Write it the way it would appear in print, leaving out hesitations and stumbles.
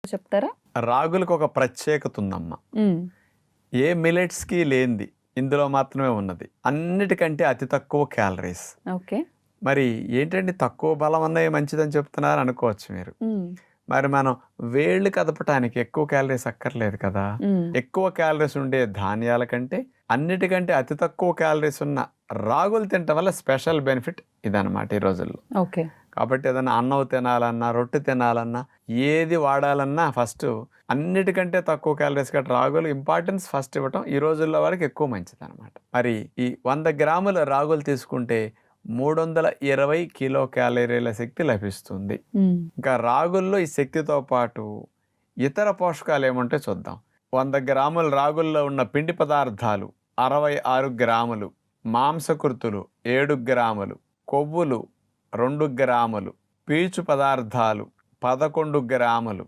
చెప్తారా? రాగులకు ఒక ప్రత్యేకత ఉందమ్మా. హ్మ్. ఏ మిల్లెట్స్‌కి లేనిది ఇందులో మాత్రమే ఉన్నది. అన్నిటికంటే అతి తక్కువ క్యాలరీస్. ఓకే. మరి ఏంటండి తక్కువ బలం అన్నయి మంచిదని చెప్తున్నారు అనుకోవచ్చు మీరు. హ్మ్. మరి మనం వేళ్ళు కదపటానికి ఎక్కువ క్యాలరీస్ అక్కర్లేదు కదా! హ్మ్. ఎక్కువ క్యాలరీస్ ఉండే ధాన్యాల కంటే అన్నిటికంటే అతి తక్కువ క్యాలరీస్ ఉన్న రాగులు తినటం వల్ల స్పెషల్ బెనిఫిట్ ఇదనమాట ఈ రోజుల్లో. ఓకే. కాబట్టి ఏదైనా అన్నం తినాలన్నా, రొట్టె తినాలన్నా, ఏది వాడాలన్నా ఫస్టు అన్నిటికంటే తక్కువ క్యాలరీస్ గల రాగులు ఇంపార్టెన్స్ ఫస్ట్ ఇవ్వటం ఈ రోజుల్లో వరకు ఎక్కువ మంచిదనమాట. మరి ఈ 100 గ్రాముల రాగులు తీసుకుంటే 320 కిలో క్యాలరీల శక్తి లభిస్తుంది. హ్మ్. ఇంకా రాగుల్లో ఈ శక్తితో పాటు ఇతర పోషకాలు ఏముంటాయో చూద్దాం. 100 గ్రాముల రాగుల్లో ఉన్న పిండి పదార్థాలు 66 గ్రాములు, మాంసకృతులు 7 గ్రాములు, కొవ్వులు 2 గ్రాములు, పీచు పదార్థాలు 11 గ్రాములు,